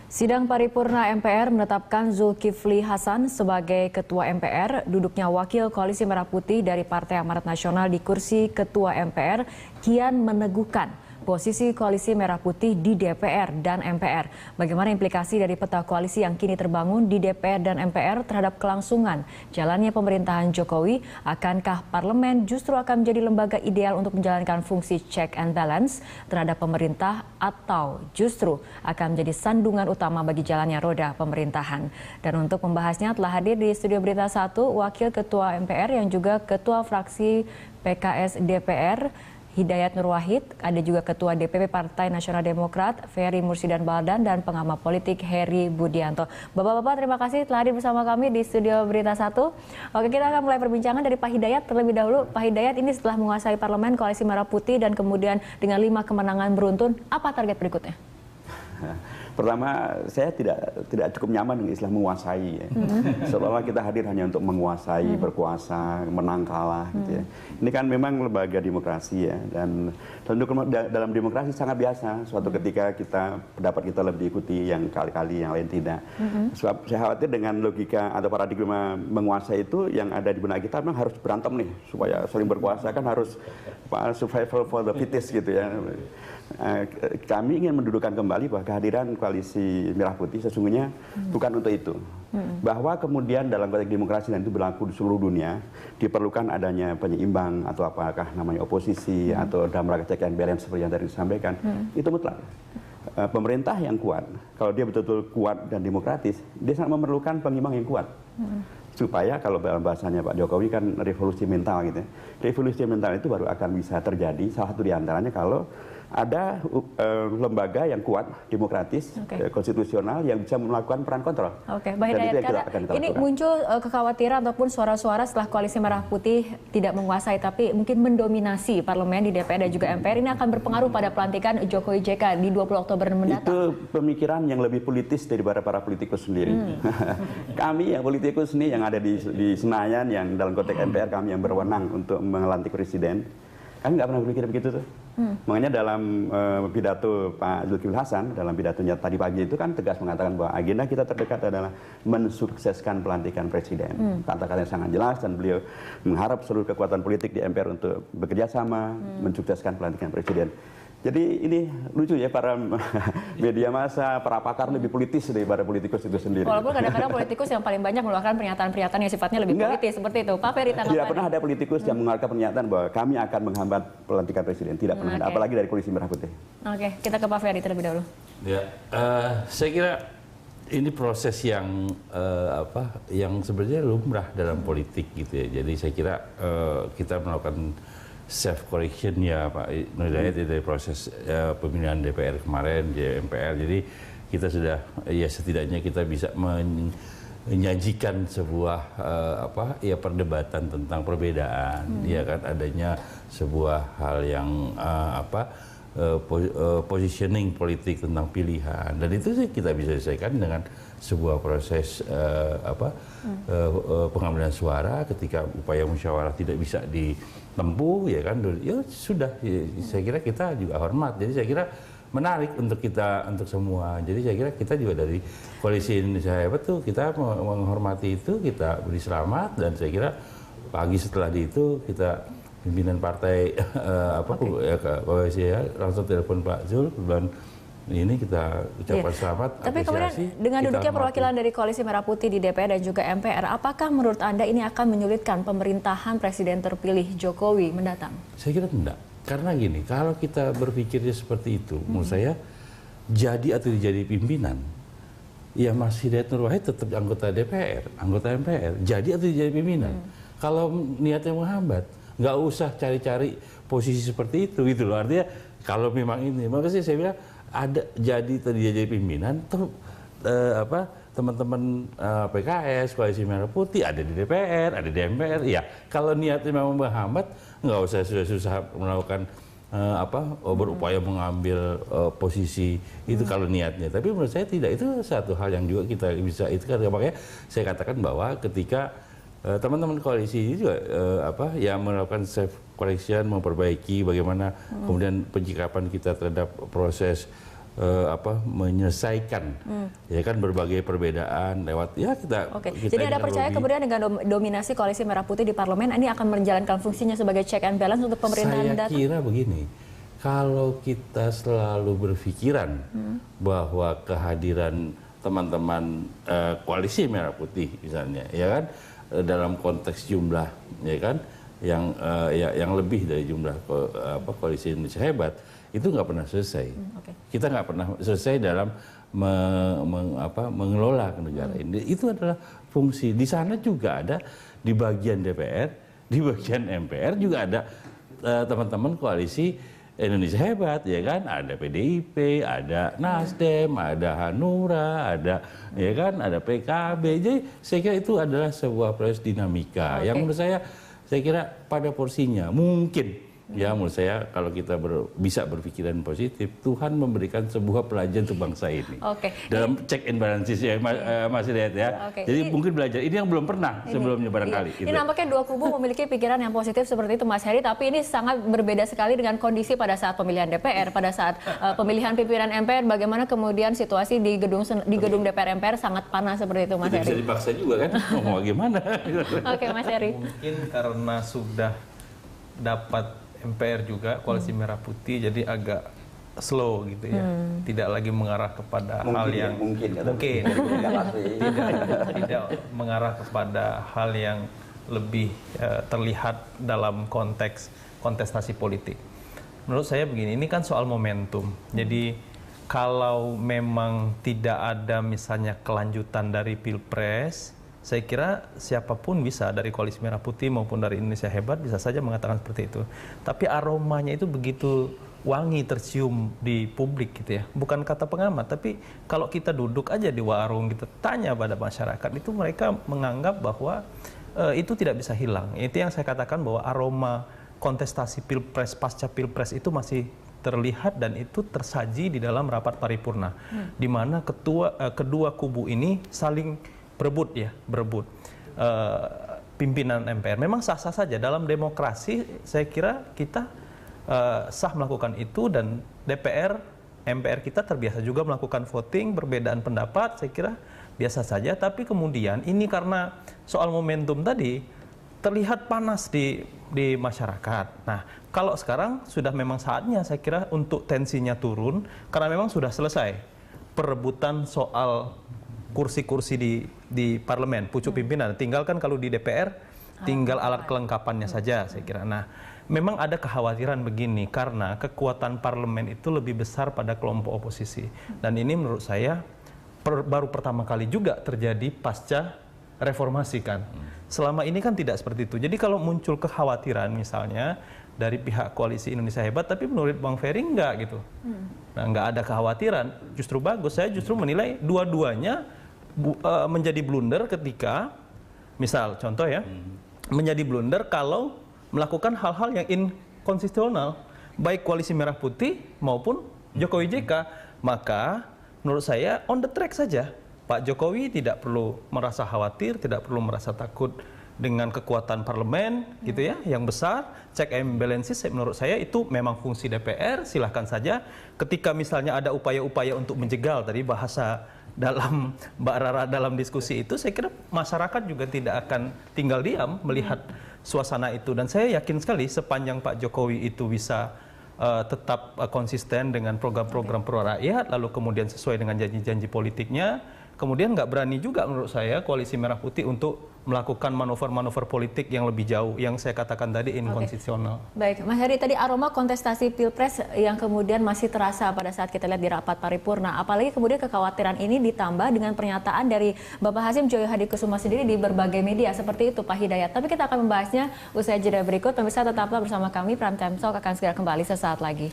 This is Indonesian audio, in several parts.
Sidang paripurna MPR menetapkan Zulkifli Hasan sebagai Ketua MPR. Duduknya Wakil Koalisi Merah Putih dari Partai Amanat Nasional di kursi Ketua MPR kian meneguhkan posisi Koalisi Merah Putih di DPR dan MPR. Bagaimana implikasi dari peta koalisi yang kini terbangun di DPR dan MPR terhadap kelangsungan jalannya pemerintahan Jokowi? Akankah parlemen justru akan menjadi lembaga ideal untuk menjalankan fungsi check and balance terhadap pemerintah, atau justru akan menjadi sandungan utama bagi jalannya roda pemerintahan? Dan untuk membahasnya telah hadir di studio Berita 1 Wakil Ketua MPR yang juga Ketua Fraksi PKS DPR Hidayat Nur Wahid, ada juga Ketua DPP Partai Nasional Demokrat Ferry Mursidan Baldan, dan pengamat politik Heri Budianto. Bapak-bapak, terima kasih telah hadir bersama kami di studio Berita 1. Oke, kita akan mulai perbincangan dari Pak Hidayat terlebih dahulu. Pak Hidayat, ini setelah menguasai parlemen Koalisi Merah Putih dan kemudian dengan 5 kemenangan beruntun, apa target berikutnya? Pertama, saya tidak cukup nyaman dengan istilah menguasai. Ya. Seolah-olah kita hadir hanya untuk menguasai, berkuasa, menang kalah. Gitu ya. Ini kan memang lembaga demokrasi ya, dan dalam demokrasi sangat biasa. Suatu ketika pendapat kita lebih diikuti, yang kali-kali yang lain tidak. Sebab saya khawatir dengan logika atau paradigma menguasai itu yang ada di benak kita memang harus berantem nih, supaya saling berkuasa kan harus survival for the fittest gitu ya. Kami ingin mendudukan kembali bahwa kehadiran Koalisi Merah Putih sesungguhnya bukan untuk itu. Bahwa kemudian dalam konteks demokrasi, dan itu berlaku di seluruh dunia, diperlukan adanya penyeimbang atau apakah namanya oposisi atau dalam rangka check and balance seperti yang tadi disampaikan, itu mutlak. Pemerintah yang kuat, kalau dia betul-betul kuat dan demokratis, dia sangat memerlukan pengimbang yang kuat. Supaya kalau dalam bahasanya Pak Jokowi kan revolusi mental gitu ya. Revolusi mental itu baru akan bisa terjadi, salah satu diantaranya kalau ada lembaga yang kuat, demokratis, konstitusional, yang bisa melakukan peran kontrol. Oke, Mbak Hidayat, karena ini muncul kekhawatiran ataupun suara-suara setelah Koalisi Merah Putih tidak menguasai, tapi mungkin mendominasi parlemen di DPR dan juga MPR, ini akan berpengaruh pada pelantikan Jokowi JK di 20 Oktober mendatang. Itu pemikiran yang lebih politis daripada para politikus sendiri. Kami yang politikus ini yang ada di Senayan, yang dalam konteks MPR kami yang berwenang untuk melantik presiden, kami nggak pernah berpikir begitu tuh. Makanya dalam pidato Pak Zulkifli Hasan, dalam pidatonya tadi pagi itu kan tegas mengatakan bahwa agenda kita terdekat adalah mensukseskan pelantikan presiden. Kata-katanya sangat jelas, dan beliau mengharap seluruh kekuatan politik di MPR untuk bekerja sama mensukseskan pelantikan presiden. Jadi ini lucu ya, para media massa, para pakar lebih politis daripada politikus itu sendiri. Walaupun kadang-kadang politikus yang paling banyak mengeluarkan pernyataan-pernyataan yang sifatnya lebih politis seperti itu. Pak Ferry, tanggapannya? Tidak pernah ada politikus yang mengeluarkan pernyataan bahwa kami akan menghambat pelantikan presiden. Tidak pernah ada, apalagi dari Koalisi Merah Putih. Oke, kita ke Pak Ferry terlebih dahulu. Ya, saya kira ini proses yang yang sebenarnya lumrah dalam politik gitu ya. Jadi saya kira kita melakukan self correction ya Pak Hidayat dari proses pemilihan DPR kemarin di MPR. Jadi kita sudah, ya setidaknya kita bisa menyajikan sebuah perdebatan tentang perbedaan, ya kan, adanya sebuah hal yang positioning politik tentang pilihan, dan itu sih kita bisa selesaikan dengan sebuah proses pengambilan suara ketika upaya musyawarah tidak bisa ditempuh, ya kan, ya sudah, ya, saya kira kita juga hormat. Jadi saya kira menarik untuk kita, untuk semua. Jadi saya kira kita juga dari Koalisi Indonesia Hebat tuh kita menghormati itu, kita beri selamat, dan saya kira pagi setelah itu kita pimpinan partai koalisi ya langsung telepon Pak Zul, dan ini kita ucapkan selamat. Tapi kemudian dengan duduknya perwakilan dari Koalisi Merah Putih di DPR dan juga MPR, apakah menurut Anda ini akan menyulitkan pemerintahan Presiden terpilih Jokowi mendatang? Saya kira tidak. Karena gini, kalau kita berpikirnya seperti itu, menurut saya jadi atau dijadi pimpinan, ya Mas Hidayat Nur Wahid tetap anggota DPR, anggota MPR, jadi atau dijadi pimpinan. Kalau niatnya menghambat, nggak usah cari-cari posisi seperti itu gitu loh. Artinya kalau memang ini, makanya saya bilang ada jadi pimpinan tuh teman-teman PKS Koalisi Merah Putih ada di DPR, ada di MPR. Ya kalau niatnya memang menghambat, nggak usah susah-susah melakukan berupaya mengambil posisi itu kalau niatnya. Tapi menurut saya tidak, itu satu hal yang juga kita bisa itu kan, makanya saya katakan bahwa ketika teman-teman koalisi ini juga yang melakukan self correction, memperbaiki bagaimana kemudian penyikapan kita terhadap proses menyelesaikan ya kan berbagai perbedaan lewat ya kita. Oke. Jadi Anda percaya kemudian dengan dominasi koalisi Merah Putih di parlemen ini akan menjalankan fungsinya sebagai check and balance untuk pemerintahan Saya kira begini, kalau kita selalu berpikiran bahwa kehadiran teman-teman koalisi Merah Putih misalnya ya kan dalam konteks jumlah ya kan yang lebih dari jumlah koalisi Indonesia Hebat itu nggak pernah selesai. Kita nggak pernah selesai dalam mengelola negara ini. Itu adalah fungsi. Di sana juga ada di bagian DPR, di bagian MPR juga ada teman-teman koalisi Indonesia Hebat, ya kan? Ada PDIP, ada Nasdem, ada Hanura, ada ya kan, ada PKB. Jadi saya kira itu adalah sebuah proses dinamika yang menurut saya kira pada porsinya mungkin. Ya menurut saya kalau kita bisa berpikiran positif, Tuhan memberikan sebuah pelajaran untuk bangsa ini. Dalam check and balances ya Mas Hidayat ya. Jadi mungkin belajar ini yang belum pernah sebelumnya barangkali. Ini nampaknya dua kubu memiliki pikiran yang positif seperti itu Mas Heri, tapi ini sangat berbeda sekali dengan kondisi pada saat pemilihan DPR, pada saat pemilihan pimpinan MPR, bagaimana kemudian situasi di gedung DPR MPR sangat panas seperti itu Mas Heri. Bisa dipaksa juga kan, mau gimana? Oke Mas Heri. Mungkin karena sudah dapat MPR juga koalisi Merah Putih jadi agak slow gitu ya, tidak lagi mengarah kepada hal yang tidak mengarah kepada hal yang lebih terlihat dalam konteks kontestasi politik. Menurut saya begini, ini kan soal momentum. Jadi kalau memang tidak ada misalnya kelanjutan dari Pilpres, saya kira siapapun bisa dari koalisi Merah Putih maupun dari Indonesia Hebat bisa saja mengatakan seperti itu. Tapi aromanya itu begitu wangi tercium di publik gitu ya. Bukan kata pengamat, tapi kalau kita duduk aja di warung kita tanya pada masyarakat itu mereka menganggap bahwa itu tidak bisa hilang. Itu yang saya katakan bahwa aroma kontestasi Pilpres pasca Pilpres itu masih terlihat dan itu tersaji di dalam rapat paripurna, di mana kedua kubu ini saling berebut pimpinan MPR. Memang sah-sah saja dalam demokrasi. Saya kira kita sah melakukan itu dan DPR, MPR kita terbiasa juga melakukan voting, perbedaan pendapat. Saya kira biasa saja. Tapi kemudian ini karena soal momentum tadi terlihat panas di masyarakat. Nah, kalau sekarang sudah memang saatnya saya kira untuk tensinya turun karena memang sudah selesai perebutan soal kursi-kursi di parlemen, pucuk pimpinan. Tinggal kan kalau di DPR, tinggal alat kelengkapannya saja, saya kira. Nah, memang ada kekhawatiran begini, karena kekuatan parlemen itu lebih besar pada kelompok oposisi. Dan ini menurut saya baru pertama kali juga terjadi pasca reformasi kan. Selama ini kan tidak seperti itu. Jadi kalau muncul kekhawatiran misalnya dari pihak koalisi Indonesia Hebat, tapi menurut Bang Ferry enggak gitu. Nah, enggak ada kekhawatiran, justru bagus. Saya justru menilai dua-duanya menjadi blunder ketika, misal contoh ya, menjadi blunder kalau melakukan hal-hal yang inkonstitusional, baik koalisi Merah Putih maupun Jokowi JK. Maka menurut saya on the track saja. Pak Jokowi tidak perlu merasa khawatir, tidak perlu merasa takut dengan kekuatan parlemen gitu ya yang besar. Check and balances menurut saya itu memang fungsi DPR, silahkan saja. Ketika misalnya ada upaya-upaya untuk menjegal, tadi bahasa dalam Mbak Rara dalam diskusi itu, saya kira masyarakat juga tidak akan tinggal diam melihat suasana itu. Dan saya yakin sekali sepanjang Pak Jokowi itu bisa tetap konsisten dengan program-program pro rakyat, lalu kemudian sesuai dengan janji-janji politiknya, kemudian nggak berani juga menurut saya koalisi Merah Putih untuk melakukan manuver-manuver politik yang lebih jauh, yang saya katakan tadi inkonstitusional. Baik, Mas Heri, tadi aroma kontestasi Pilpres yang kemudian masih terasa pada saat kita lihat di rapat paripurna. Apalagi kemudian kekhawatiran ini ditambah dengan pernyataan dari Bapak Hasyim Joyo Hadikusuma sendiri di berbagai media seperti itu, Pak Hidayat. Tapi kita akan membahasnya usai jeda berikut. Pemirsa tetaplah bersama kami, Prime Time Talk akan segera kembali sesaat lagi.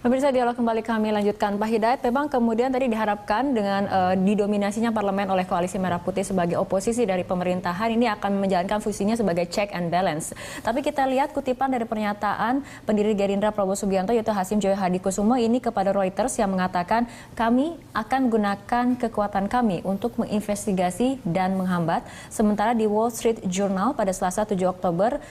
Pemirsa, dialog kembali kami lanjutkan. Pak Hidayat, memang kemudian tadi diharapkan dengan didominasinya parlemen oleh Koalisi Merah Putih sebagai oposisi dari pemerintahan ini akan menjalankan fungsinya sebagai check and balance. Tapi kita lihat kutipan dari pernyataan pendiri Gerindra Prabowo Subianto yaitu Hasim Joyo Hadikusumo ini kepada Reuters yang mengatakan kami akan gunakan kekuatan kami untuk menginvestigasi dan menghambat. Sementara di Wall Street Journal pada Selasa 7 Oktober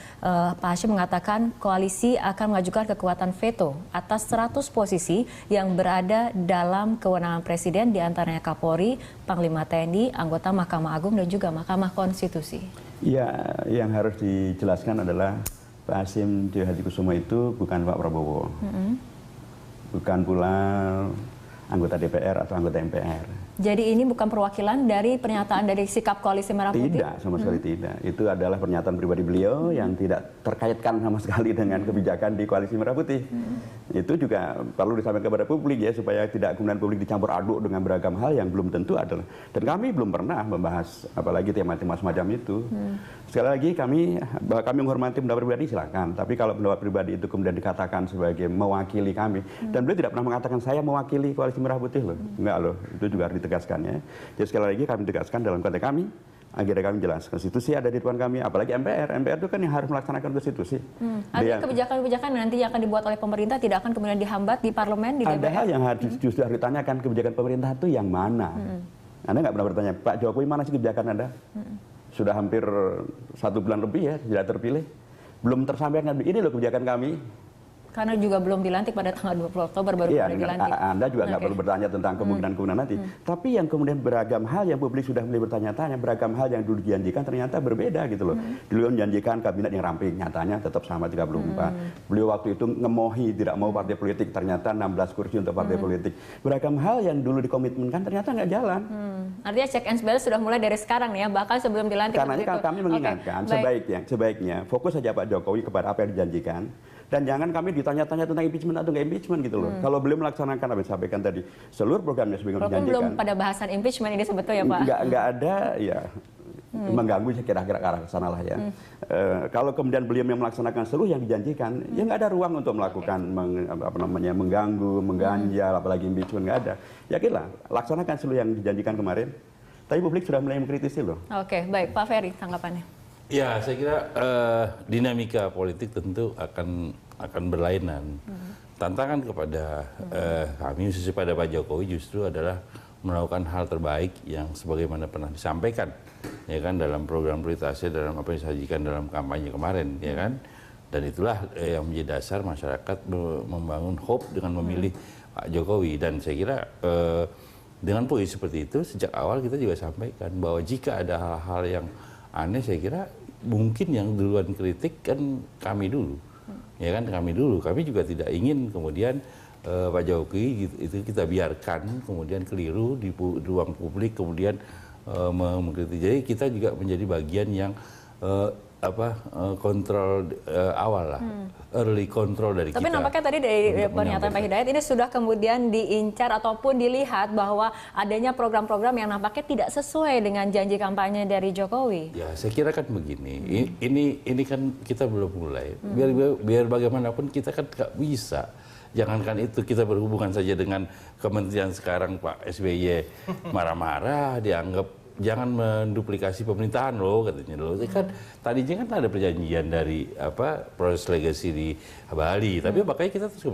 Pak Hasim mengatakan koalisi akan mengajukan kekuatan veto atas 100 posisi yang berada dalam kewenangan Presiden, diantaranya Kapolri, Panglima TNI, anggota Mahkamah Agung, dan juga Mahkamah Konstitusi. Ya, yang harus dijelaskan adalah Pak Hasim Joyo Hadikusumo itu bukan Pak Prabowo, bukan pula anggota DPR atau anggota MPR. Jadi ini bukan perwakilan dari pernyataan dari sikap Koalisi Merah Putih? Tidak, sama sekali tidak. Itu adalah pernyataan pribadi beliau yang tidak terkaitkan sama sekali dengan kebijakan di Koalisi Merah Putih. Itu juga perlu disampaikan kepada publik ya, supaya tidak kemudian publik dicampur aduk dengan beragam hal yang belum tentu adalah. Dan kami belum pernah membahas apalagi tema-tema semacam itu. Sekali lagi bahwa kami menghormati pendapat pribadi silakan. Tapi kalau pendapat pribadi itu kemudian dikatakan sebagai mewakili kami, dan beliau tidak pernah mengatakan saya mewakili Koalisi Merah Putih loh. Enggak loh, itu juga harus ditegaskan ya. Jadi sekali lagi kami tegaskan dalam konteks kami, akhirnya kami jelas konstitusi ada di depan kami, apalagi MPR. MPR itu kan yang harus melaksanakan konstitusi. Artinya kebijakan-kebijakan nanti yang akan dibuat oleh pemerintah tidak akan kemudian dihambat di parlemen, di DPR? Ada hal yang justru harus ditanyakan, kebijakan pemerintah itu yang mana? Anda nggak pernah bertanya, Pak Jokowi mana sih kebijakan Anda? Sudah hampir 1 bulan lebih ya, tidak terpilih. Belum tersampaikan, ini loh kebijakan kami. Karena juga belum dilantik pada tanggal 20 Oktober baru iya, dilantik. Anda juga nggak perlu bertanya tentang kemungkinan-kemungkinan nanti. Tapi yang kemudian beragam hal yang publik sudah mulai bertanya-tanya, beragam hal yang dulu dijanjikan ternyata berbeda gitu loh. Dulu menjanjikan kabinet yang ramping, nyatanya tetap sama 34. Beliau waktu itu ngemohi tidak mau partai politik, ternyata 16 kursi untuk partai politik. Beragam hal yang dulu dikomitmenkan ternyata nggak jalan. Artinya check and balance sudah mulai dari sekarang nih ya, bahkan sebelum dilantik. Karena kami mengingatkan sebaiknya fokus saja Pak Jokowi kepada apa yang dijanjikan. Dan jangan kami ditanya-tanya tentang impeachment atau nggak impeachment gitu loh. Kalau beliau melaksanakan apa yang disampaikan tadi, seluruh programnya sebagaimana dijanjikan. Walaupun belum pada bahasan impeachment ini sebetulnya Pak. Nggak ada ya mengganggu kira-kira ke arah sana lah ya. Kalau kemudian beliau yang melaksanakan seluruh yang dijanjikan, ya nggak ada ruang untuk melakukan mengganggu, mengganjal, apalagi impeachment nggak ada. Yakinlah, laksanakan seluruh yang dijanjikan kemarin. Tapi publik sudah mulai mengkritisi loh. Oke, baik Pak Ferry tanggapannya. Ya, saya kira dinamika politik tentu akan berlainan. Tantangan kepada kami, khususnya pada Pak Jokowi, justru adalah melakukan hal terbaik yang sebagaimana pernah disampaikan, ya kan, dalam program prioritasnya, dalam apa yang disajikan dalam kampanye kemarin, ya kan. Dan itulah yang menjadi dasar masyarakat membangun hope dengan memilih Pak Jokowi. Dan saya kira dengan posisi seperti itu, sejak awal kita juga sampaikan bahwa jika ada hal-hal yang aneh, saya kira mungkin yang duluan kritik kan kami dulu, ya kan, kami dulu. Kami juga tidak ingin kemudian Pak Jokowi itu kita biarkan kemudian keliru di ruang publik, kemudian mengkritik. Jadi kita juga menjadi bagian yang kontrol awal lah, early control dari kita. Tapi nampaknya tadi dari pernyataan Pak Hidayat ini sudah kemudian diincar ataupun dilihat bahwa adanya program-program yang nampaknya tidak sesuai dengan janji kampanye dari Jokowi. Ya, saya kira kan begini. Ini kan kita belum mulai. Biar bagaimanapun kita kan nggak bisa. Jangankan itu, kita berhubungan saja dengan kementerian sekarang Pak SBY marah-marah, dianggap jangan menduplikasi pemerintahan loh, katanya loh. Kan tadinya kan ada perjanjian dari proses legasi di Bali, tapi makanya kita terus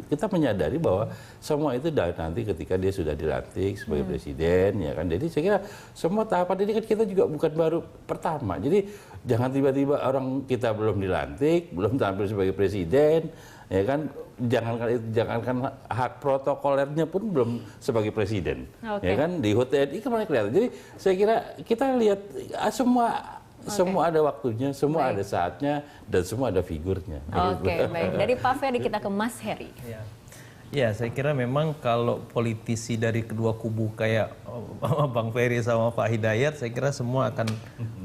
kita menyadari bahwa semua itu nanti ketika dia sudah dilantik sebagai presiden, ya kan. Jadi saya kira semua tahapan ini kan kita juga bukan baru pertama. Jadi jangan tiba-tiba orang kita belum dilantik, belum tampil sebagai presiden, ya kan, jangankan hak protokolernya pun belum sebagai presiden, ya kan, di HUT-TNI kemarin kelihatan. Jadi saya kira kita lihat semua ada waktunya, semua ada saatnya, dan semua ada figurnya. Oke, baik. Dari Pak Ferry kita ke Mas Heri. Ya, saya kira memang kalau politisi dari kedua kubu kayak Bang Ferry sama Pak Hidayat, saya kira semua akan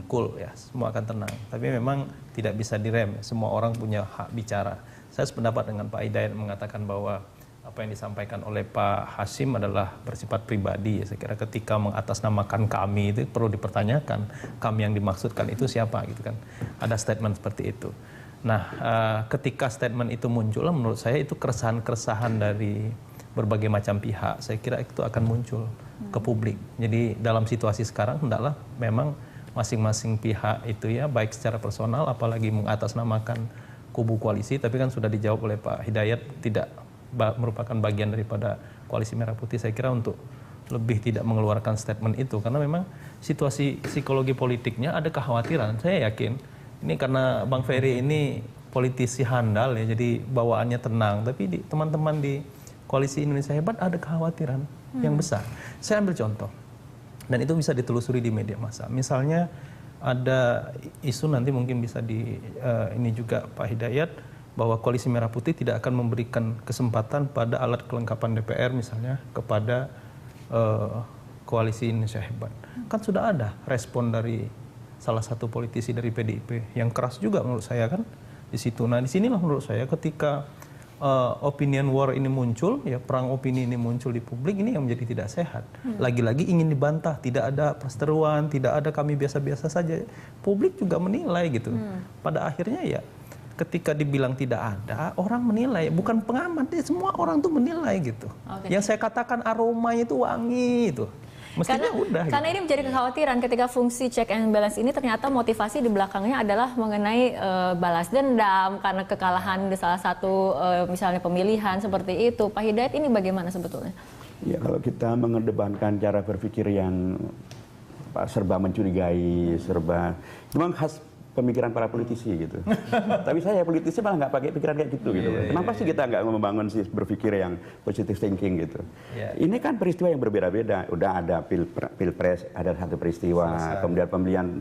cool ya, semua akan tenang. Tapi memang tidak bisa direm, semua orang punya hak bicara. Saya sependapat dengan Pak Hidayat mengatakan bahwa apa yang disampaikan oleh Pak Hasim adalah bersifat pribadi. Saya kira ketika mengatasnamakan kami itu perlu dipertanyakan, kami yang dimaksudkan itu siapa gitu kan. Ada statement seperti itu. Nah, ketika statement itu muncul, menurut saya itu keresahan-keresahan dari berbagai macam pihak. Saya kira itu akan muncul ke publik. Jadi dalam situasi sekarang hendaklah memang masing-masing pihak itu ya, baik secara personal, apalagi mengatasnamakan kubu koalisi, tapi kan sudah dijawab oleh Pak Hidayat tidak merupakan bagian daripada Koalisi Merah Putih. Saya kira untuk lebih tidak mengeluarkan statement itu, karena memang situasi psikologi politiknya ada kekhawatiran. Saya yakin ini karena Bang Ferry ini politisi handal ya, jadi bawaannya tenang, tapi teman-teman di Koalisi Indonesia Hebat ada kekhawatiran yang besar. Saya ambil contoh, dan itu bisa ditelusuri di media massa. Misalnya ada isu, nanti mungkin bisa ini juga Pak Hidayat, bahwa Koalisi Merah Putih tidak akan memberikan kesempatan pada alat kelengkapan DPR misalnya kepada Koalisi Indonesia Hebat. Kan sudah ada respon dari salah satu politisi dari PDIP yang keras juga menurut saya kan di situ. Nah, disinilah menurut saya ketika opinion war ini muncul, ya perang opini ini muncul di publik, ini yang menjadi tidak sehat. Lagi-lagi ingin dibantah, tidak ada perseteruan, tidak ada kami biasa-biasa saja. Publik juga menilai gitu. Pada akhirnya ya ketika dibilang tidak ada, orang menilai, bukan pengamat, semua orang tuh menilai gitu. Yang saya katakan aromanya itu wangi itu. Mestinya karena ini menjadi kekhawatiran ketika fungsi check and balance ini ternyata motivasi di belakangnya adalah mengenai balas dendam karena kekalahan di salah satu misalnya pemilihan seperti itu. Pak Hidayat, ini bagaimana sebetulnya? Ya, kalau kita mengedepankan cara berpikir yang serba mencurigai, serba memang khas pemikiran para politisi gitu. Tapi saya politisi malah nggak pakai pikiran kayak gitu gitu. Kenapa sih kita nggak membangun sih berpikir yang positive thinking gitu? Ini kan peristiwa yang berbeda-beda. Udah ada pilpres, ada satu peristiwa, kemudian pemilihan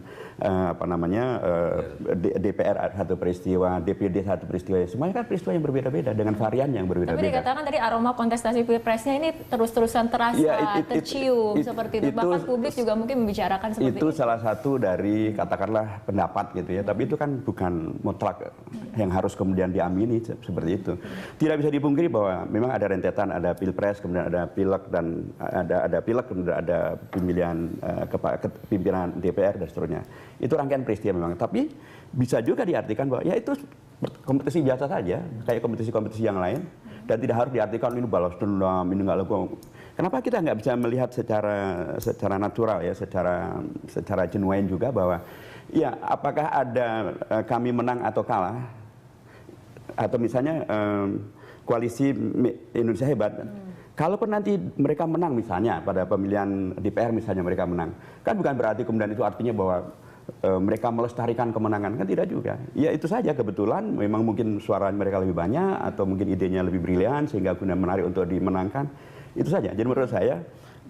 DPR satu peristiwa, DPD satu peristiwa. Semuanya kan peristiwa yang berbeda-beda dengan varian yang berbeda-beda. Tapi dikatakan tadi aroma kontestasi pilpresnya ini terus-terusan terasa, tercium seperti itu. Bahkan publik juga mungkin membicarakan seperti itu. Itu salah satu dari katakanlah pendapat gitu ya, tapi itu kan bukan mutlak yang harus kemudian diamini seperti itu. Tidak bisa dipungkiri bahwa memang ada rentetan, ada pilpres, kemudian ada pilek, dan ada pilek, kemudian ada pemilihan pimpinan DPR dan seterusnya. Itu rangkaian peristiwa memang, tapi bisa juga diartikan bahwa ya itu kompetisi biasa saja, kayak kompetisi-kompetisi yang lain, dan tidak harus diartikan ini balas dendam, ini nggak laku. Kenapa kita nggak bisa melihat secara natural ya, secara genuine juga bahwa ya, apakah ada kami menang atau kalah, atau misalnya Koalisi Indonesia Hebat, kalaupun nanti mereka menang misalnya pada pemilihan DPR misalnya mereka menang, kan bukan berarti kemudian itu artinya bahwa mereka melestarikan kemenangan, kan tidak juga. Ya itu saja, kebetulan memang mungkin suara mereka lebih banyak atau mungkin idenya lebih brilian sehingga kemudian menarik untuk dimenangkan. Itu saja. Jadi menurut saya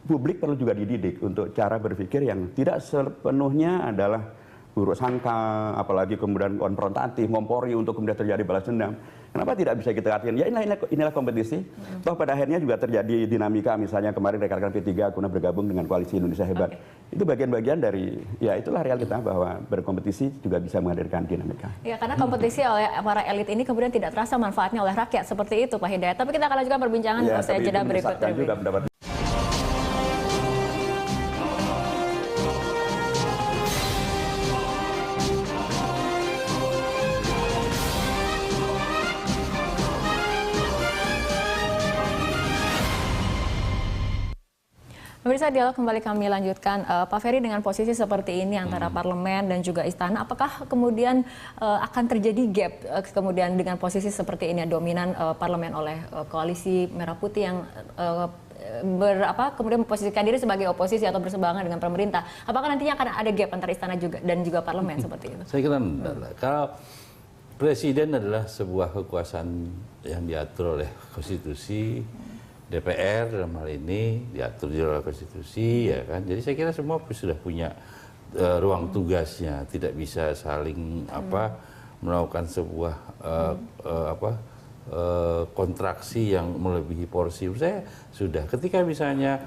publik perlu juga dididik untuk cara berpikir yang tidak sepenuhnya adalah buruk sangka, apalagi kemudian konfrontatif, ngompori untuk kemudian terjadi balas dendam. Kenapa tidak bisa kita katakan, ya inilah kompetisi. Toh pada akhirnya juga terjadi dinamika, misalnya kemarin rekan-rekan P3 kemudian bergabung dengan Koalisi Indonesia Hebat. Itu bagian-bagian dari, ya itulah realita bahwa berkompetisi juga bisa menghadirkan dinamika. Ya, karena kompetisi oleh para elit ini kemudian tidak terasa manfaatnya oleh rakyat, seperti itu Pak Hidayat. Tapi kita akan lanjutkan perbincangan usai jeda berikut. Pemirsa, dialog kembali kami lanjutkan. Pak Ferry, dengan posisi seperti ini antara parlemen dan juga istana, apakah kemudian akan terjadi gap kemudian dengan posisi seperti ini, dominan parlemen oleh Koalisi Merah Putih yang kemudian memposisikan diri sebagai oposisi atau berseberangan dengan pemerintah? Apakah nantinya akan ada gap antara istana dan juga parlemen seperti itu? Saya kira kalau presiden adalah sebuah kekuasaan yang diatur oleh konstitusi, DPR dalam hal ini diatur di dalam konstitusi, ya kan. Jadi saya kira semua sudah punya ruang tugasnya, tidak bisa saling melakukan sebuah kontraksi yang melebihi porsi. Saya sudah ketika misalnya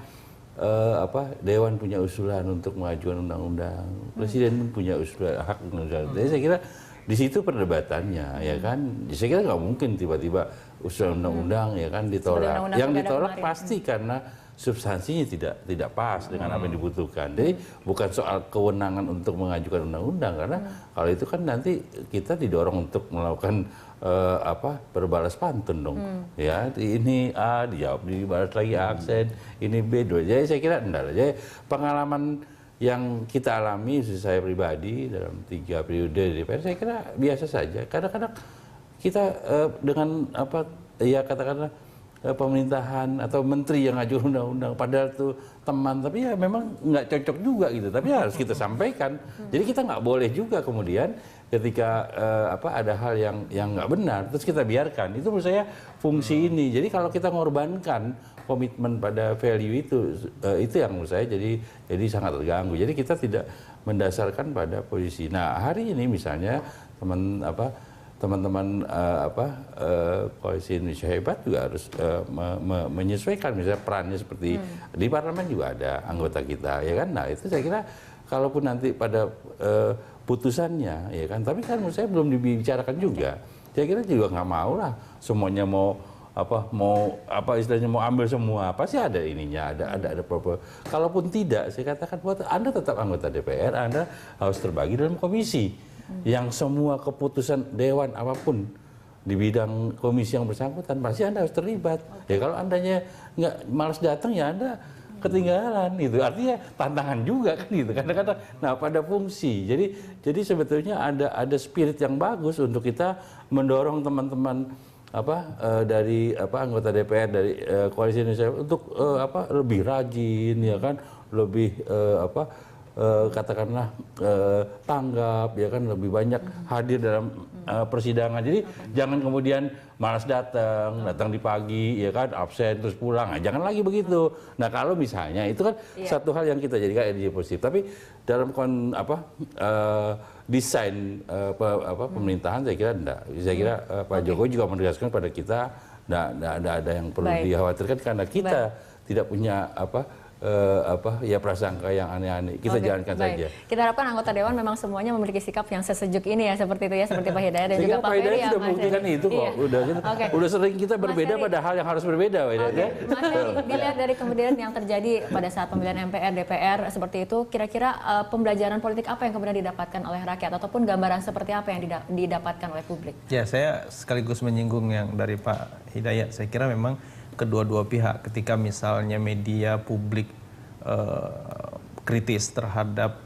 Dewan punya usulan untuk mengajukan undang-undang, Presiden pun punya usulan hak undang-undang. Jadi saya kira di situ perdebatannya, ya kan. Saya kira nggak mungkin tiba-tiba usulan undang-undang ya kan ditolak. Yang ditolak pasti karena substansinya tidak pas dengan apa yang dibutuhkan. Jadi bukan soal kewenangan untuk mengajukan undang-undang, karena kalau itu kan nanti kita didorong untuk melakukan berbalas pantun dong. Ya, ini A dijawab dibalas lagi aksen, ini B. Jadi saya kira enggak. Jadi pengalaman yang kita alami, saya pribadi dalam 3 periode di DPR, saya kira biasa saja. Kadang-kadang kita dengan katakanlah pemerintahan atau menteri yang ngajukan undang-undang, padahal itu teman, tapi ya memang nggak cocok juga gitu. Tapi harus kita sampaikan. Jadi kita nggak boleh juga kemudian ketika ada hal yang nggak benar, terus kita biarkan. Itu menurut saya fungsi ini. Jadi kalau kita mengorbankan komitmen pada value itu yang menurut saya jadi sangat terganggu. Jadi kita tidak mendasarkan pada posisi. Nah hari ini misalnya teman-teman Koalisi Indonesia Hebat juga harus menyesuaikan misalnya perannya seperti di parlemen juga ada anggota kita, ya kan. Nah itu saya kira kalaupun nanti pada putusannya, ya kan, tapi kan menurut saya belum dibicarakan juga. Saya kira juga nggak mau lah semuanya mau istilahnya mau ambil semua, pasti ada ininya, ada proper. Kalaupun tidak, saya katakan buat Anda tetap anggota DPR, Anda harus terbagi dalam komisi yang semua keputusan dewan apapun di bidang komisi yang bersangkutan pasti Anda harus terlibat. Ya kalau Andanya nggak malas datang, ya Anda ketinggalan itu. Artinya tantangan juga kan gitu. Kadang-kadang nah pada fungsi. Jadi sebetulnya ada spirit yang bagus untuk kita mendorong teman-teman dari anggota DPR dari Koalisi Indonesia untuk lebih rajin, ya kan, lebih katakanlah tanggap, ya kan, lebih banyak hadir dalam persidangan. Jadi jangan kemudian malas datang di pagi, ya kan, absen terus pulang. Nah, jangan lagi begitu. Nah kalau misalnya itu kan satu hal yang kita jadikan energi positif. Tapi dalam desain pemerintahan saya kira enggak. Saya kira Pak Jokowi juga menegaskan pada kita enggak ada yang perlu dikhawatirkan karena kita tidak punya prasangka yang aneh-aneh. Kita jalankan saja. Kita harapkan anggota dewan memang semuanya memiliki sikap yang sesejuk ini ya, seperti itu ya, seperti Pak Hidayat dan juga Pak Ferry. Sudah membuktikan itu kok. Udah sering kita berbeda pada hal yang harus berbeda, Mas Ferry, dilihat dari kemudian yang terjadi pada saat pemilihan MPR, DPR seperti itu, kira-kira pembelajaran politik apa yang kemudian didapatkan oleh rakyat ataupun gambaran seperti apa yang didapatkan oleh publik? Ya, saya sekaligus menyinggung yang dari Pak Hidayat. Saya kira memang kedua-dua pihak ketika misalnya media publik kritis terhadap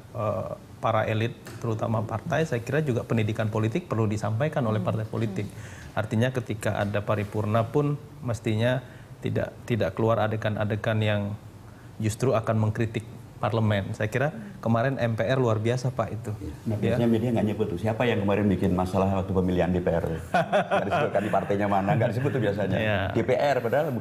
para elit terutama partai, saya kira juga pendidikan politik perlu disampaikan oleh partai politik. Artinya ketika ada paripurna pun mestinya tidak keluar adegan-adegan yang justru akan mengkritik parlemen. Saya kira kemarin MPR luar biasa Pak itu. Nah, biasanya media nggak nyebut tuh siapa yang kemarin bikin masalah waktu pemilihan DPR. Nggak disebutkan di partainya mana, nggak disebut tuh biasanya. DPR padahal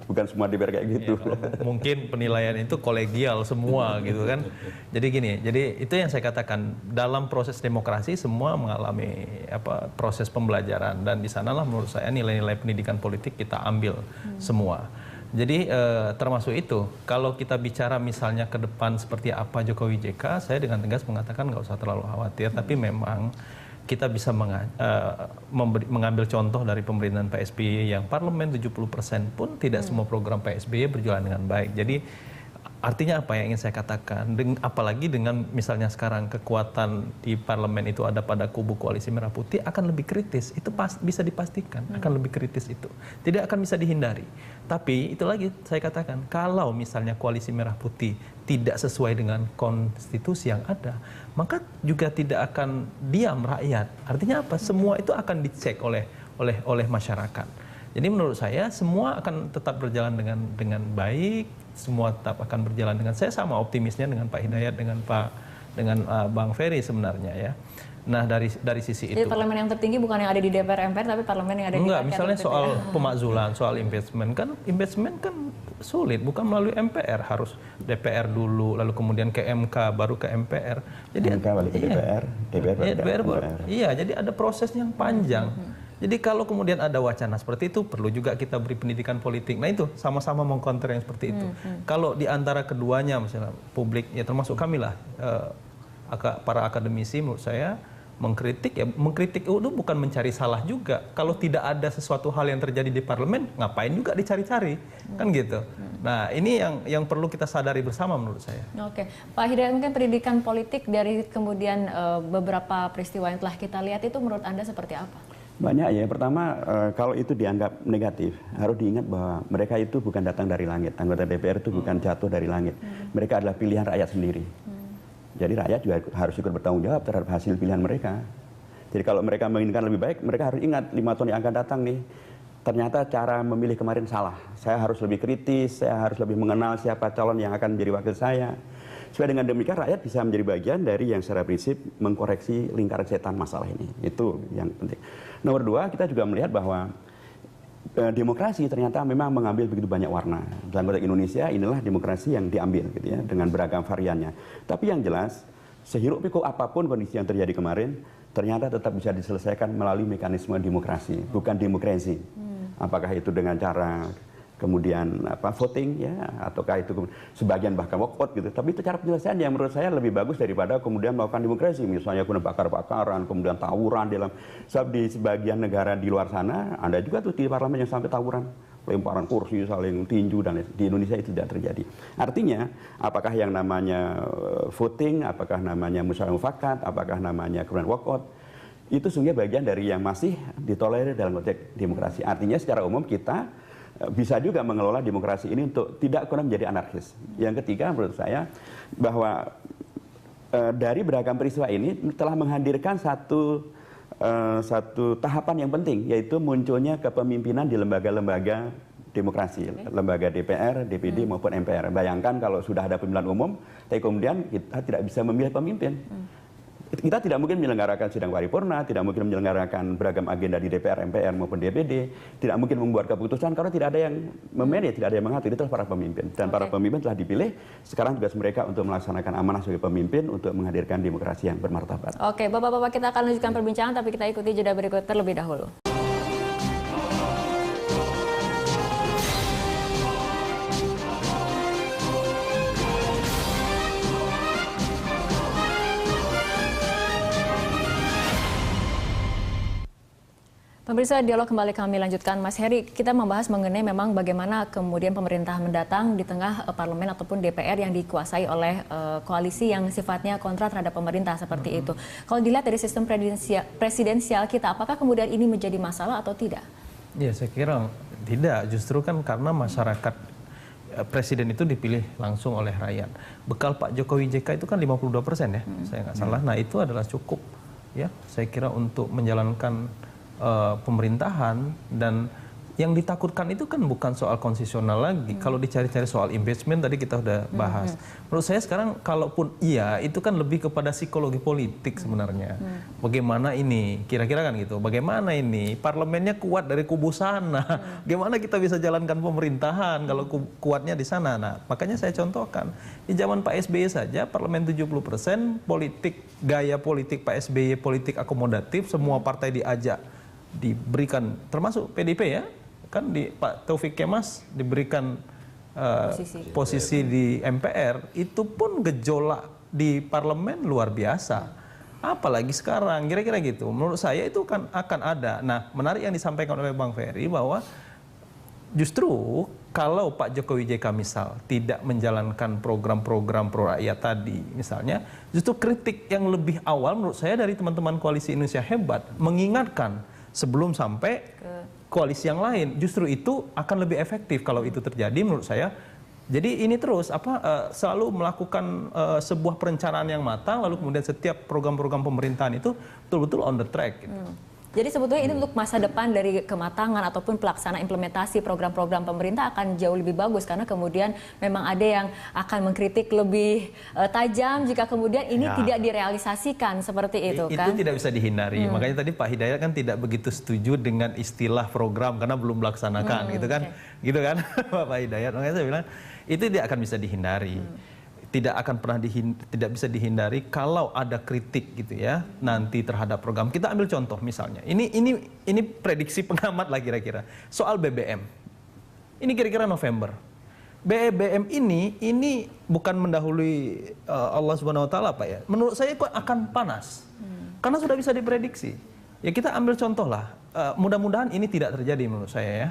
bukan semua DPR kayak gitu. Mungkin penilaian itu kolegial semua gitu kan. Jadi gini, itu yang saya katakan dalam proses demokrasi semua mengalami proses pembelajaran dan di sanalah menurut saya nilai-nilai pendidikan politik kita ambil semua. Jadi termasuk itu, kalau kita bicara misalnya ke depan seperti apa Jokowi JK, saya dengan tegas mengatakan nggak usah terlalu khawatir, tapi memang kita bisa mengambil contoh dari pemerintahan Pak SBY yang parlemen 70% pun tidak semua program Pak SBY berjalan dengan baik. Jadi artinya apa yang ingin saya katakan, apalagi dengan misalnya sekarang kekuatan di parlemen itu ada pada kubu Koalisi Merah Putih akan lebih kritis, itu bisa dipastikan akan lebih kritis itu, tidak akan bisa dihindari. Tapi itu lagi saya katakan, kalau misalnya Koalisi Merah Putih tidak sesuai dengan konstitusi yang ada, maka juga tidak akan diam rakyat. Artinya apa? Semua itu akan dicek oleh masyarakat. Jadi menurut saya semua akan tetap berjalan dengan baik, semua tetap akan berjalan dengan, saya sama optimisnya dengan Pak Hidayat dengan Bang Ferry sebenarnya ya. Nah dari sisi itu. Jadi parlemen yang tertinggi bukan yang ada di DPR MPR tapi parlemen yang ada di Enggak, misalnya soal pemakzulan, soal impeachment kan sulit, bukan melalui MPR, harus DPR dulu lalu kemudian ke MK baru ke MPR. Jadi MK balik ke DPR, DPR baru ke MPR. Iya, jadi ada proses yang panjang. Jadi kalau kemudian ada wacana seperti itu, perlu juga kita beri pendidikan politik. Nah itu, sama-sama mengcounter yang seperti itu. Kalau di antara keduanya, misalnya publik, ya termasuk kami lah, para akademisi menurut saya, mengkritik ya mengkritik itu bukan mencari salah juga. Kalau tidak ada sesuatu hal yang terjadi di parlemen, ngapain juga dicari-cari, kan gitu. Nah ini yang perlu kita sadari bersama menurut saya. Oke, Pak Hidayat, mungkin pendidikan politik dari kemudian beberapa peristiwa yang telah kita lihat itu menurut Anda seperti apa? Banyak ya. Pertama, kalau itu dianggap negatif, harus diingat bahwa mereka itu bukan datang dari langit. Anggota DPR itu bukan jatuh dari langit. Mereka adalah pilihan rakyat sendiri. Jadi rakyat juga harus ikut bertanggung jawab terhadap hasil pilihan mereka. Jadi kalau mereka menginginkan lebih baik, mereka harus ingat 5 tahun yang akan datang nih, ternyata cara memilih kemarin salah. Saya harus lebih kritis, saya harus lebih mengenal siapa calon yang akan menjadi wakil saya. Supaya dengan demikian rakyat bisa menjadi bagian dari yang secara prinsip mengkoreksi lingkaran setan masalah ini. Itu yang penting. Nomor 2, kita juga melihat bahwa demokrasi ternyata memang mengambil begitu banyak warna. Dalam konteks Indonesia inilah demokrasi yang diambil gitu ya, dengan beragam variannya. Tapi yang jelas, sehiruk pikuk apapun kondisi yang terjadi kemarin, ternyata tetap bisa diselesaikan melalui mekanisme demokrasi, bukan demokrasi. Apakah itu dengan cara kemudian voting ya, ataukah itu sebagian bahkan walkout gitu. Tapi itu cara penyelesaian yang menurut saya lebih bagus daripada kemudian melakukan demokrasi, misalnya kemudian bakar-bakaran, kemudian tawuran dalam. Sebab di sebagian negara di luar sana ada juga tuh di parlemen yang sampai tawuran, lemparan kursi, saling tinju, dan di Indonesia itu tidak terjadi. Artinya apakah yang namanya voting, apakah namanya musyawarah mufakat, apakah namanya kemudian walkout, itu sungguh bagian dari yang masih ditolerir dalam konteks demokrasi. Artinya secara umum kita bisa juga mengelola demokrasi ini untuk tidak kemudian menjadi anarkis. Yang ketiga menurut saya bahwa dari beragam peristiwa ini telah menghadirkan satu tahapan yang penting, yaitu munculnya kepemimpinan di lembaga-lembaga demokrasi, lembaga DPR, DPD maupun MPR. Bayangkan kalau sudah ada pemilihan umum, tapi kemudian kita tidak bisa memilih pemimpin. Kita tidak mungkin menyelenggarakan sidang paripurna, tidak mungkin menyelenggarakan beragam agenda di DPR, MPR maupun DPD, tidak mungkin membuat keputusan karena tidak ada yang memanage, tidak ada yang mengatur. Itulah para pemimpin. Dan para pemimpin telah dipilih, sekarang tugas mereka untuk melaksanakan amanah sebagai pemimpin untuk menghadirkan demokrasi yang bermartabat. Oke, Bapak-Bapak, kita akan lanjutkan perbincangan, tapi kita ikuti jeda berikut terlebih dahulu. Pemirsa, dialog kembali kami lanjutkan. Mas Heri, kita membahas mengenai memang bagaimana kemudian pemerintah mendatang di tengah parlemen ataupun DPR yang dikuasai oleh koalisi yang sifatnya kontra terhadap pemerintah seperti itu. Kalau dilihat dari sistem presidensial kita, apakah kemudian ini menjadi masalah atau tidak? Ya, saya kira tidak. Justru kan karena masyarakat presiden itu dipilih langsung oleh rakyat. Bekal Pak Jokowi JK itu kan 52% ya, saya nggak salah. Nah itu adalah cukup ya, saya kira untuk menjalankan pemerintahan. Dan yang ditakutkan itu kan bukan soal konstitusional lagi. Kalau dicari-cari soal impeachment tadi kita udah bahas. Menurut saya sekarang kalaupun iya itu kan lebih kepada psikologi politik sebenarnya. Bagaimana ini kira-kira kan gitu. Bagaimana ini parlemennya kuat dari kubu sana. Bagaimana kita bisa jalankan pemerintahan kalau kuatnya di sana. Nah, makanya saya contohkan di zaman Pak SBY saja parlemen 70%, politik gaya politik Pak SBY politik akomodatif, semua partai diajak, diberikan termasuk PDIP ya. Kan di Pak Taufik Kemas diberikan posisi di MPR, itu pun gejolak di parlemen luar biasa. Apalagi sekarang, kira-kira gitu. Menurut saya itu kan akan ada. Nah, menarik yang disampaikan oleh Bang Ferry bahwa justru kalau Pak Jokowi JK misal tidak menjalankan program-program pro rakyat tadi misalnya, justru kritik yang lebih awal menurut saya dari teman-teman Koalisi Indonesia Hebat mengingatkan sebelum sampai koalisi yang lain, justru itu akan lebih efektif kalau itu terjadi menurut saya. Jadi ini terus selalu melakukan sebuah perencanaan yang matang, lalu kemudian setiap program-program pemerintahan itu betul-betul on the track gitu. Jadi sebetulnya ini untuk masa depan dari kematangan ataupun pelaksanaan implementasi program-program pemerintah akan jauh lebih bagus, karena kemudian memang ada yang akan mengkritik lebih tajam jika kemudian ini tidak direalisasikan seperti itu kan. Itu tidak bisa dihindari. Makanya tadi Pak Hidayat kan tidak begitu setuju dengan istilah program karena belum melaksanakan gitu kan. Gitu kan Pak Hidayat. Makanya saya bilang itu tidak akan bisa dihindari. Tidak akan pernah tidak bisa dihindari kalau ada kritik gitu ya nanti terhadap program. Kita ambil contoh misalnya, ini prediksi pengamat lah kira-kira soal BBM. Ini kira-kira November. BBM ini bukan mendahului Allah Subhanahu Wa Taala Pak ya. Menurut saya kok akan panas. Karena sudah bisa diprediksi. Ya kita ambil contoh lah, mudah-mudahan ini tidak terjadi menurut saya ya.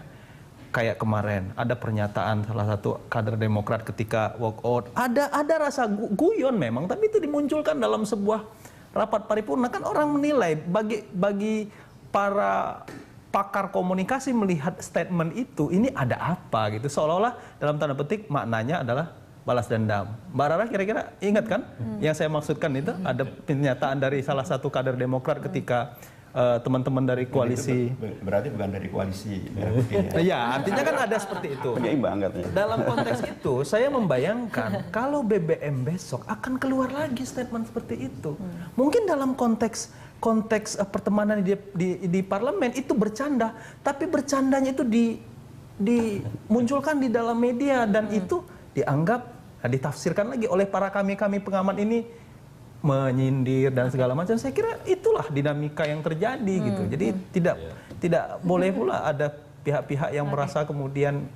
Kayak kemarin ada pernyataan salah satu kader Demokrat ketika walk out, ada rasa guyon memang, tapi itu dimunculkan dalam sebuah rapat paripurna. Kan orang menilai, bagi para pakar komunikasi melihat statement itu, ini ada apa gitu, seolah-olah dalam tanda petik maknanya adalah balas dendam. Mbak Rara kira-kira ingat kan yang saya maksudkan itu? Ada pernyataan dari salah satu kader Demokrat ketika teman-teman dari koalisi. Berarti bukan dari koalisi. Ya, artinya kan ada seperti itu. Penyeimbang katanya. Dalam konteks itu, saya membayangkan kalau BBM besok akan keluar lagi statement seperti itu. Mungkin dalam konteks pertemanan di parlemen itu bercanda, tapi bercandanya itu dimunculkan di dalam media dan itu dianggap ditafsirkan lagi oleh para kami pengamat ini menyindir dan segala macam. Saya kira itulah dinamika yang terjadi gitu. Jadi tidak boleh pula ada pihak-pihak yang merasa kemudian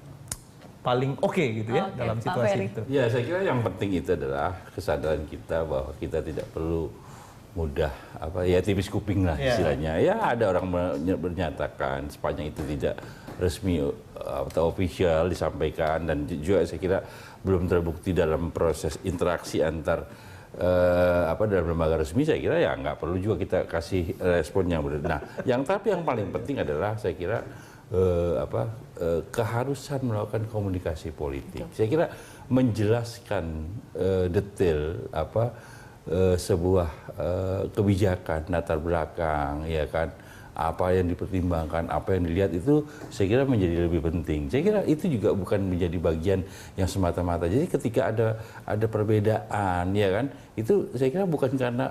paling oke gitu ya dalam situasi itu. Ya, saya kira yang penting itu adalah kesadaran kita bahwa kita tidak perlu mudah tipis kuping lah istilahnya. Ya ada orang menyatakan sepanjang itu tidak resmi atau official disampaikan, dan juga saya kira belum terbukti dalam proses interaksi antar dalam lembaga resmi, saya kira ya nggak perlu juga kita kasih respon yang berbeda. Nah, yang paling penting adalah saya kira keharusan melakukan komunikasi politik. Saya kira menjelaskan detail sebuah kebijakan, latar belakang, ya kan, apa yang dipertimbangkan, apa yang dilihat itu saya kira menjadi lebih penting. Saya kira itu juga bukan menjadi bagian yang semata-mata. Jadi ketika ada perbedaan, ya kan, itu saya kira bukan karena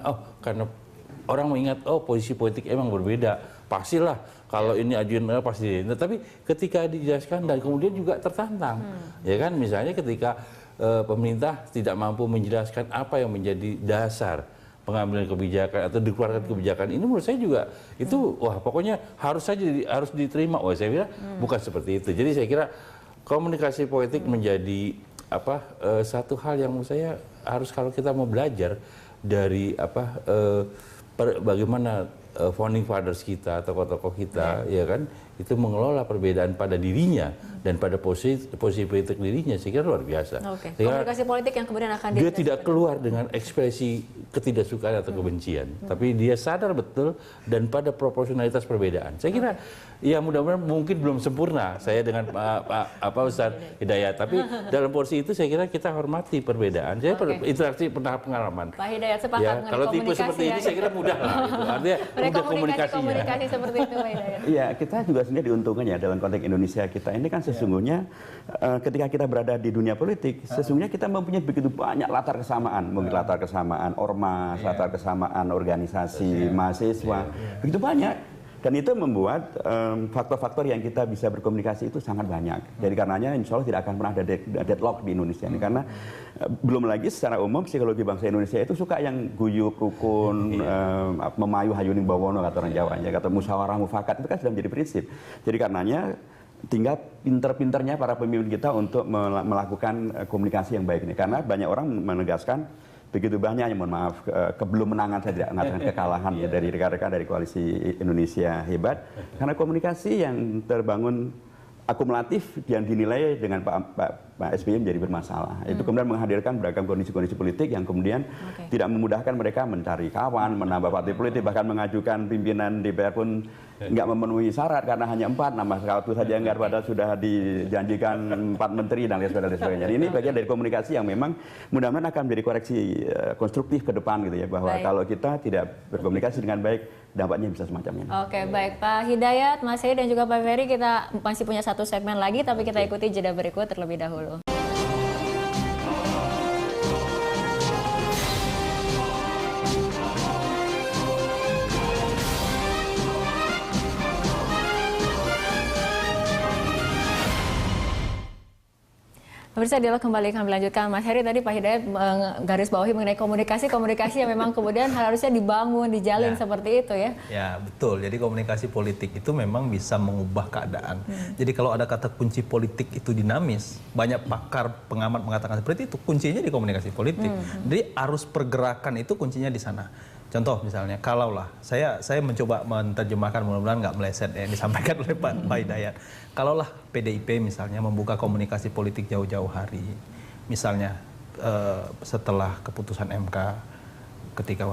orang mengingat posisi politik emang berbeda, pastilah kalau ini ajuan pasti. Tapi ketika dijelaskan dan kemudian juga tertantang, ya kan, misalnya ketika pemerintah tidak mampu menjelaskan apa yang menjadi dasar pengambilan kebijakan atau dikeluarkan kebijakan ini, menurut saya juga itu pokoknya harus diterima. Saya kira bukan seperti itu. Jadi saya kira komunikasi politik menjadi satu hal yang menurut saya harus, kalau kita mau belajar dari bagaimana founding fathers kita, tokoh-tokoh kita, ya kan, itu mengelola perbedaan pada dirinya dan pada posisi politik dirinya, saya kira luar biasa. Komunikasi politik yang kemudian akan dia tidak keluar dengan ekspresi ketidaksukaan atau kebencian, tapi dia sadar betul dan pada proporsionalitas perbedaan. Saya kira ya mudah-mudahan, mungkin belum sempurna saya dengan Pak Ustaz Hidayat, tapi dalam porsi itu saya kira kita hormati perbedaan. Saya interaksi pernah pengalaman. Pak Hidayat sepakat ya, kalau tipe seperti ini saya kira mudah lah. Gitu. Artinya mudah komunikasi seperti itu, Pak Hidayat. Iya, kita juga sebenarnya diuntungkan ya dalam konteks Indonesia kita ini kan sesungguhnya ketika kita berada di dunia politik, sesungguhnya kita mempunyai begitu banyak latar kesamaan, mungkin latar kesamaan ormas, latar kesamaan organisasi, mahasiswa, begitu banyak. Dan itu membuat faktor-faktor yang kita bisa berkomunikasi itu sangat banyak. Jadi karenanya insya Allah tidak akan pernah ada deadlock di Indonesia ini. Karena belum lagi secara umum psikologi bangsa Indonesia itu suka yang guyup, rukun, memayu hayuning bawono kata orang Jawa. Kata musyawarah mufakat itu kan sudah menjadi prinsip. Jadi karenanya tinggal pinter-pinternya para pemimpin kita untuk melakukan komunikasi yang baik ini. Karena banyak orang menegaskan begitu banyak, mohon maaf, kebelum-menangan, saya tidak mengatakan kekalahan ya, dari rekan-rekan dari koalisi Indonesia Hebat, karena komunikasi yang terbangun akumulatif yang dinilai dengan Pak SBY menjadi bermasalah. Itu kemudian menghadirkan beragam kondisi-kondisi politik yang kemudian tidak memudahkan mereka mencari kawan, menambah partai politik, bahkan mengajukan pimpinan DPR pun nggak memenuhi syarat karena hanya 4 nama satu saja enggak, padahal sudah dijanjikan 4 menteri dan lain sebagainya. Jadi ini bagian dari komunikasi yang memang mudah-mudahan akan menjadi koreksi konstruktif ke depan gitu ya, bahwa kalau kita tidak berkomunikasi dengan baik, dampaknya bisa semacam ini. Oke, baik Pak Hidayat, Mas Heri dan juga Pak Ferry, kita masih punya satu segmen lagi, tapi kita ikuti jeda berikut terlebih dahulu. Pemirsa, dialog kembali kami lanjutkan. Mas Heri, tadi Pak Hidayat garis bawahi mengenai komunikasi yang memang kemudian harusnya dibangun, dijalin seperti itu ya. Ya, betul. Jadi komunikasi politik itu memang bisa mengubah keadaan. Jadi kalau ada kata kunci politik itu dinamis, banyak pakar pengamat mengatakan seperti itu, kuncinya di komunikasi politik. Jadi arus pergerakan itu kuncinya di sana. Contoh misalnya, kalaulah saya mencoba menerjemahkan, mudah-mudahan nggak meleset yang disampaikan oleh Pak Hidayat. Kalaulah PDIP misalnya membuka komunikasi politik jauh-jauh hari, misalnya setelah keputusan MK, ketika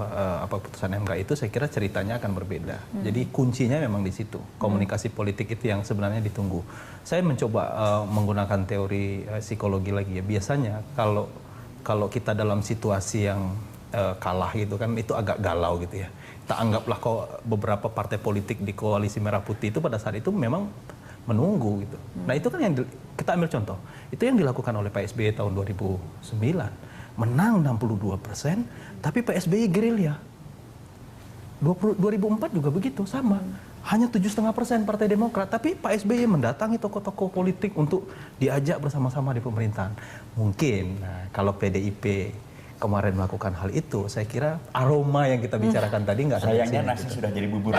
putusan MK itu saya kira ceritanya akan berbeda. Jadi kuncinya memang di situ, komunikasi politik itu yang sebenarnya ditunggu. Saya mencoba menggunakan teori psikologi lagi ya. Biasanya kalau kita dalam situasi yang kalah gitu kan, itu agak galau gitu ya. Kita anggaplah beberapa partai politik di koalisi Merah Putih itu pada saat itu memang menunggu gitu. Nah itu kan yang kita ambil contoh, itu yang dilakukan oleh Pak SBY tahun 2009, menang 62%, tapi Pak SBY gerilya. 2004 juga begitu, sama. Hanya 7,5% Partai Demokrat, tapi Pak SBY mendatangi tokoh-tokoh politik untuk diajak bersama-sama di pemerintahan. Mungkin kalau PDIP kemarin melakukan hal itu, saya kira aroma yang kita bicarakan tadi nggak. Sayangnya nasi sudah jadi bubur.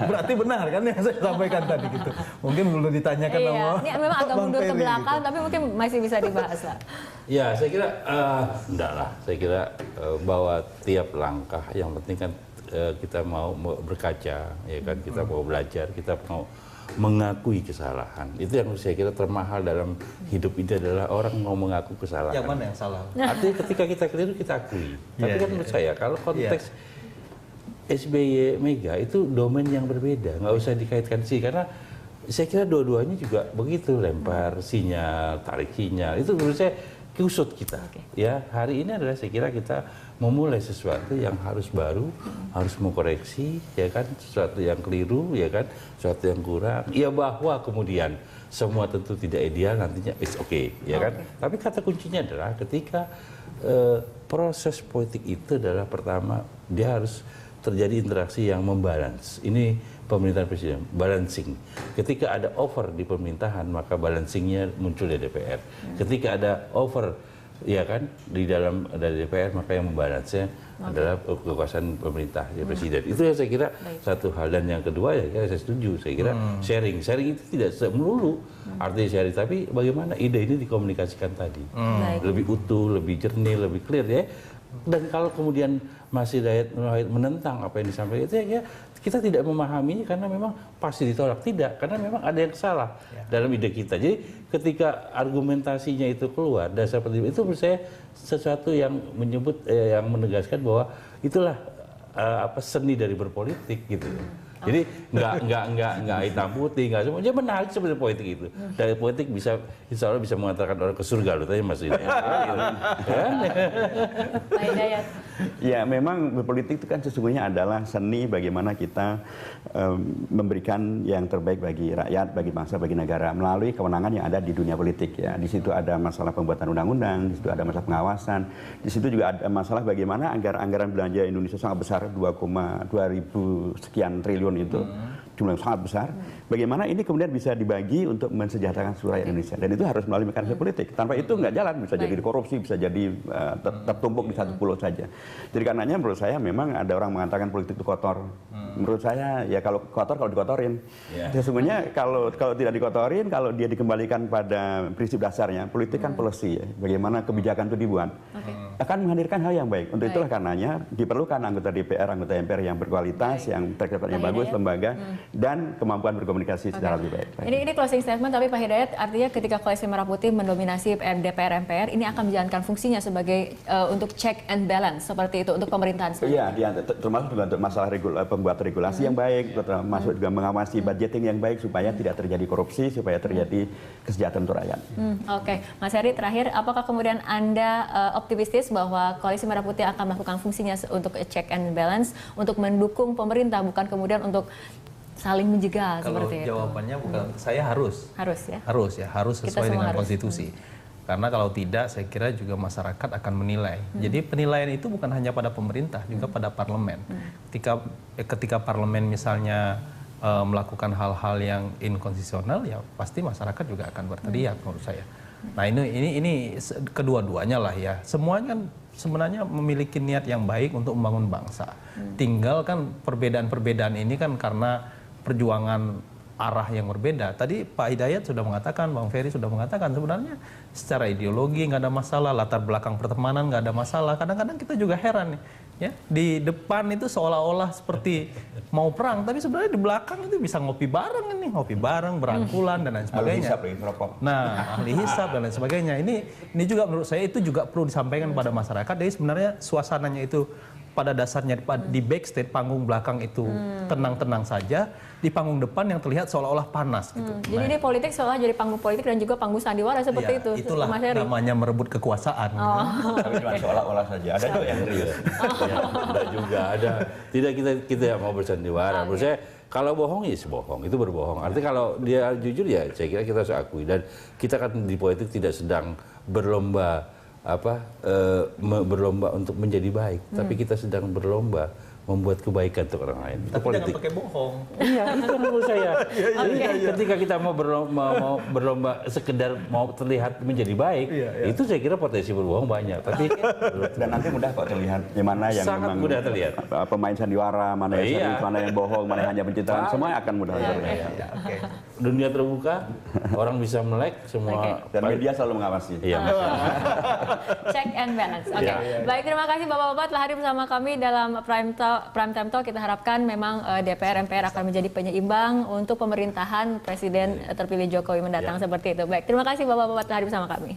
Berarti benar kan yang saya sampaikan tadi gitu. Mungkin belum ditanyakan sama ini memang agak mundur ke belakang, gitu. tapi mungkin masih bisa dibahas lah. Ya, saya kira enggak lah. Saya kira bahwa tiap langkah yang penting kan kita mau berkaca, ya kan, kita mau belajar, kita mau mengakui kesalahan. Itu yang saya kira termahal dalam hidup ini adalah orang mau mengaku kesalahan. Yang mana yang salah? Artinya ketika kita keliru kita akui. Tapi kan menurut saya kalau konteks SBY Mega itu domain yang berbeda, nggak usah dikaitkan sih, karena saya kira dua-duanya juga begitu, lempar sinyal, tarik sinyal. Itu menurut saya kusut kita. Ya, hari ini adalah saya kira kita memulai sesuatu yang harus baru, harus mengkoreksi, ya kan, sesuatu yang keliru, ya kan, sesuatu yang kurang. Ya bahwa kemudian semua tentu tidak ideal, nantinya it's okay, ya kan. Tapi kata kuncinya adalah ketika proses politik itu adalah pertama dia harus terjadi interaksi yang membalance. Ini pemerintahan presiden, balancing. Ketika ada over di pemerintahan, maka balancingnya muncul di DPR. Ketika ada over, ya kan, di dalam dari DPR, maka yang membalance adalah kekuasaan pemerintah, ya presiden. Itu yang saya kira satu hal. Dan yang kedua ya saya setuju, saya kira sharing itu tidak melulu artinya sharing, tapi bagaimana ide ini dikomunikasikan tadi, lebih utuh, lebih jernih, lebih clear ya. Dan kalau kemudian masih menentang apa yang disampaikan itu, ya kita tidak memahaminya karena memang pasti ditolak. Tidak, karena memang ada yang salah dalam ide kita. Jadi ketika argumentasinya itu keluar, dasar pendidikan itu menurut saya sesuatu yang menyebut, yang menegaskan bahwa itulah seni dari berpolitik gitu. Jadi nggak hitam putih, nggak semua. Dia menarik seperti politik itu. Dari politik bisa, insya Allah bisa mengantarkan orang ke surga loh. Tanya Mas Hidayat. Pak Hidayat. Ya, memang berpolitik itu kan sesungguhnya adalah seni bagaimana kita memberikan yang terbaik bagi rakyat, bagi bangsa, bagi negara melalui kewenangan yang ada di dunia politik. Ya, di situ ada masalah pembuatan undang-undang, di situ ada masalah pengawasan, di situ juga ada masalah bagaimana agar anggaran belanja Indonesia sangat besar, 2,2 sekian triliun itu jumlah yang sangat besar. Bagaimana ini kemudian bisa dibagi untuk mensejahterakan seluruh rakyat Indonesia, dan itu harus melalui mekanisme politik. Tanpa itu nggak jalan, bisa jadi korupsi, bisa jadi tertumpuk di satu pulau saja. Jadi karenanya menurut saya memang ada orang mengatakan politik itu kotor. Menurut saya ya kalau kotor kalau dikotorin. Sesungguhnya kalau tidak dikotorin, kalau dia dikembalikan pada prinsip dasarnya, politik kan policy ya. Bagaimana kebijakan itu dibuat. Akan menghadirkan hal yang baik. Untuk itulah karenanya diperlukan anggota DPR, anggota MPR yang berkualitas, yang track record yang bagus, lembaga, dan kemampuan berkomunikasi secara lebih baik. Ini closing statement, tapi Pak Hidayat, artinya ketika Koalisi Merah Putih mendominasi DPR MPR, ini akan menjalankan fungsinya sebagai untuk check and balance seperti itu untuk pemerintahan. Iya, termasuk juga untuk masalah pembuat regulasi yang baik, termasuk juga mengawasi budgeting yang baik supaya tidak terjadi korupsi, supaya terjadi kesejahteraan untuk rakyat. Oke, Mas Heri, terakhir, apakah kemudian Anda optimistis bahwa Koalisi Merah Putih akan melakukan fungsinya untuk check and balance, untuk mendukung pemerintah, bukan kemudian untuk saling menjegal seperti itu? Kalau jawabannya bukan, saya harus sesuai dengan konstitusi. Karena kalau tidak, saya kira juga masyarakat akan menilai. Jadi penilaian itu bukan hanya pada pemerintah, juga pada parlemen. Ketika parlemen misalnya melakukan hal-hal yang inkonstitusional, ya pasti masyarakat juga akan berteriak menurut saya. Nah ini kedua-duanya lah ya. Semuanya kan sebenarnya memiliki niat yang baik untuk membangun bangsa. Tinggal kan perbedaan-perbedaan ini kan karena perjuangan arah yang berbeda. Tadi Pak Hidayat sudah mengatakan, Bang Ferry sudah mengatakan, sebenarnya secara ideologi nggak ada masalah, latar belakang pertemanan nggak ada masalah. Kadang-kadang kita juga heran nih, Ya, di depan itu seolah-olah seperti mau perang, tapi sebenarnya di belakang itu bisa ngopi bareng ini, ngopi bareng, berangkulan dan lain sebagainya. Nah, ahli hisab dan lain sebagainya. Ini juga menurut saya itu juga perlu disampaikan kepada masyarakat. Jadi sebenarnya suasananya itu pada dasarnya di backstage panggung belakang itu tenang-tenang saja, di panggung depan yang terlihat seolah-olah panas gitu. Jadi ini politik seolah jadi panggung politik dan juga panggung sandiwara seperti itu. Itulah namanya merebut kekuasaan. Tapi cuma seolah-olah saja. Ada juga yang serius. Ada juga ada. Tidak kita mau bersandiwara. Menurut saya kalau bohong ya bohong, itu berbohong. Artinya kalau dia jujur ya saya kira kita harus akui, dan kita kan di politik tidak sedang berlomba berlomba untuk menjadi baik, tapi kita sedang berlomba membuat kebaikan untuk orang lain. Tapi jangan pakai bohong. Iya, itu menurut saya. Jadi ketika kita mau berlomba sekedar mau terlihat menjadi baik, itu saya kira potensi berbohong banyak. Tapi dan nanti mudah kok terlihat mana yang sangat memang mudah terlihat. Pemain sandiwara, mana yang serius, mana yang bohong, mana yang hanya pencitraan, semua akan mudah terlihat. Dunia terbuka, orang bisa melek semua. Dan media selalu mengawasi. Iya. Check and balance. Oke. Baik, terima kasih Bapak-bapak telah hadir bersama kami dalam Prime Time Talk. Kita harapkan memang DPR MPR akan menjadi penyeimbang untuk pemerintahan Presiden terpilih Jokowi mendatang seperti itu. Baik, terima kasih Bapak-bapak telah hadir bersama kami.